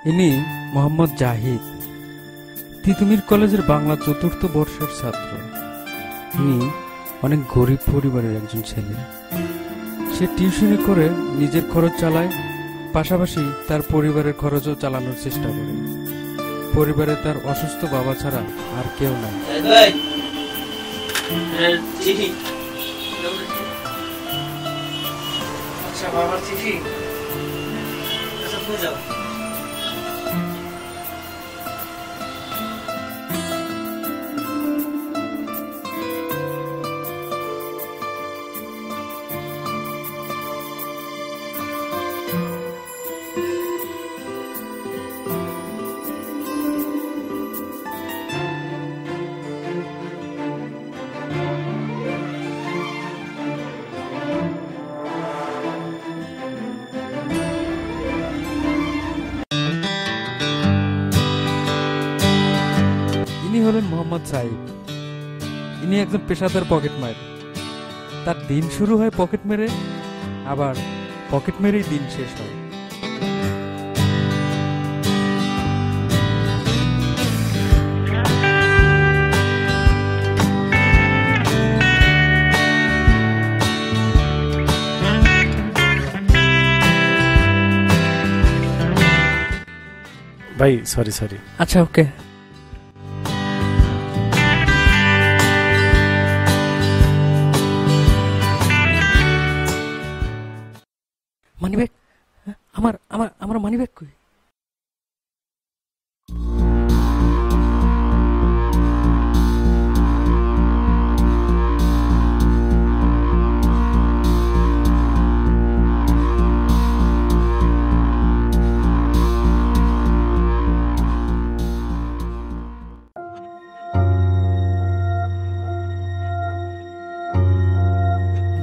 ইনি মোহাম্মদ জাহিদ, তিতুমির কলেজের বাংলা চতুর্থ বর্ষের ছাত্র। ইনি অনেক গরিব পরিবারের একজন ছেলে। সে টিউশনি করে নিজের খরচ চালায়, পাশাপাশি তার পরিবারের খরচও চালানোর চেষ্টা করে। পরিবারে তার অসুস্থ বাবা ছাড়া আর কেউ নাই। আচ্ছা, বাবার চিঠি। আচ্ছা, তুমি যাও। ইনি হলেন মোহাম্মদ সাইদ। ইনি একজন পেশাদার পকেট মার। তার দিন শুরু হয় পকেট মেরে, আবার পকেট মেরেই দিন শেষ হয়। ভাই সরি। আচ্ছা, ওকে। মানিব্যাগ, আমার আমার আমার মানিব্যাগ কই?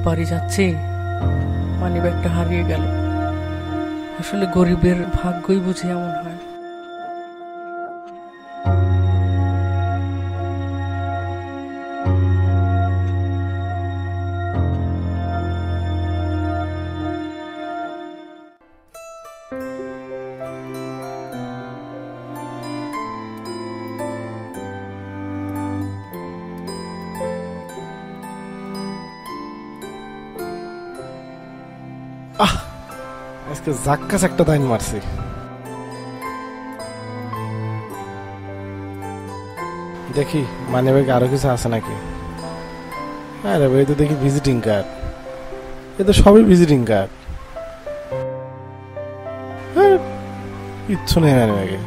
বাড়ি যাচ্ছি, মানিব্যাগটা হারিয়ে গেল। আসলে গরিবের ভাগ্যই বুঝি এমন হয়। আজকে জাক্কাস একটা দাইন মারছি। দেখি মানে ভাই আরো কিছু আছে নাকি। আরে ভাই তো দেখি ভিজিটিং কার্ড, এ তো সবই ভিজিটিং কার্ড। কিচ্ছু নেই মানে ভাগে।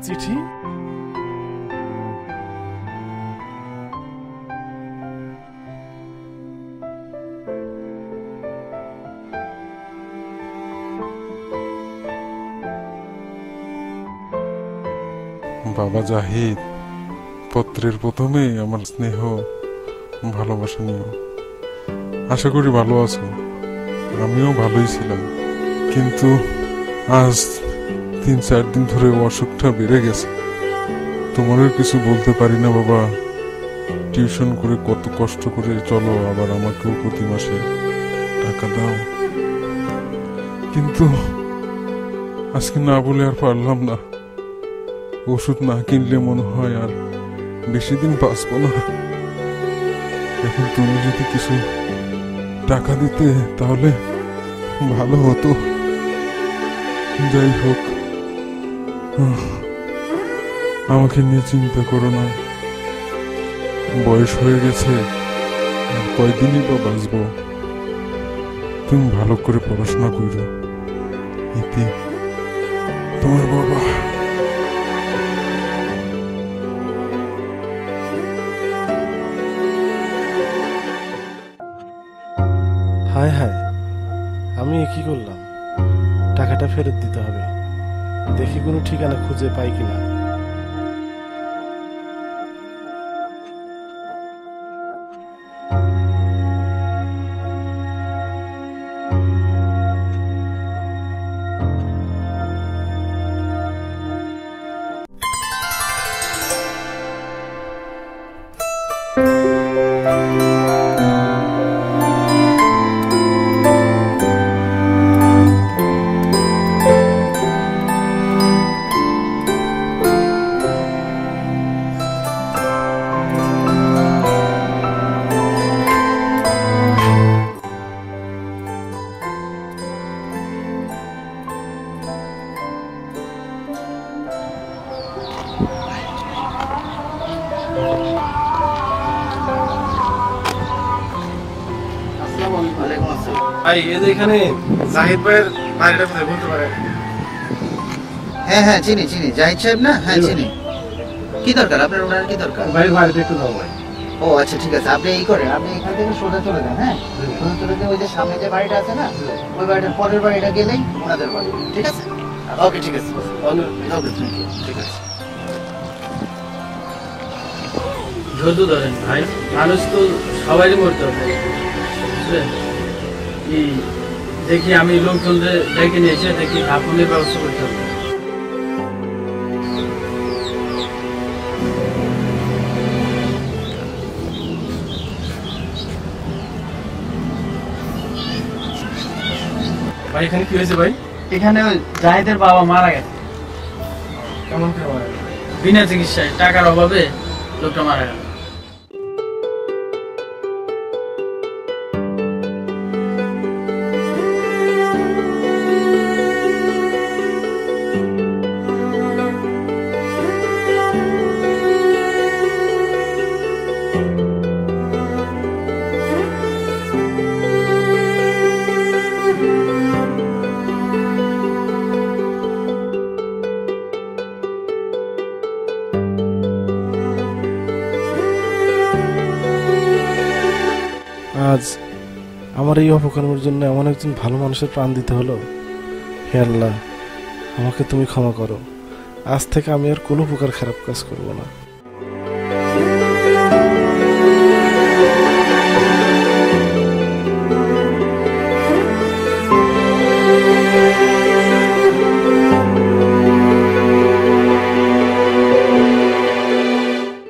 চিঠি, বাবা জাহিদ, পত্রের প্রথমে আমার স্নেহ ভালোবাসা নিও। আশা করি ভালো আছো। আমিও ভালোই ছিলাম, কিন্তু আজ 3-4 দিন ধরে অসুখটা বেড়ে গেছে। তোমারও কিছু বলতে পারি না বাবা। টিউশন করে কত কষ্ট করে চলো, আবার আমাকেও প্রতি মাসে টাকা দাও। কিন্তু আজকে না বলে আর পারলাম না। ওষুধ না কিনলে মনে হয় আর বেশি দিন বাঁচবো না। এখন তুমি যদি কিছু টাকা দিতে তাহলে ভালো হতো। যাই হোক, আমাকে নিয়ে চিন্তা করো না। বয়স হয়ে গেছে, আর কয়দিনই বা বাঁচবো। তুমি ভালো করে পড়াশোনা করো। ইতি, তোমার বাবা। হায় হায়, আমি কি করলাম? টাকাটা ফেরত দিতে হবে। দেখি কোনো ঠিকানা খুঁজে পাই কিনা। ওয়ালাইকুম আসসালাম। ভাই এই যে এখানে জাহিদ ভাইয়ের বাড়িটা কোথায় বলতে পারেন? হ্যাঁ হ্যাঁ চিনি চিনি, জাহিদ সাহেব না? হ্যাঁ চিনি। কি দরকার আপনার, ওনার কি দরকার? ভাইয়ের বাড়িতে একটু যাও ভাই। ও আচ্ছা ঠিক আছে, আপনি এই করেন, আপনি এখান থেকে সোজা চলে যান। হ্যাঁ সোজা চলে যান, ওই যে সামনে যে বাড়িটা আছে না, ওই বাড়িটার পরের বাড়িটা গেলেই ওনাদের বাড়ি। ঠিক আছে, ওকে ঠিক আছে, ওকে থ্যাংক ইউ। ঠিক আছে। ধৈর্য ধরেন ভাই, মানুষ তো সবারই মরতে হবে, বুঝলেন? দেখি আমি লোকজনদের ডেকে নিয়ে এসে দেখি আপনের ব্যবস্থা করতে হবে। ভাই এখানে কি হয়েছে ভাই? এখানে ওই জাহিদের বাবা মারা গেছে। কেমন করে মারা গেল? বিনা চিকিৎসায় টাকার অভাবে লোকটা মারা গেল। আজ আমার এই অপকর্মের জন্য এমন একজন ভালো মানুষের প্রাণ দিতে হলো। হে আল্লাহ, আমাকে তুমি ক্ষমা করো। আজ থেকে আমি আর কোনো প্রকার খারাপ কাজ করব না।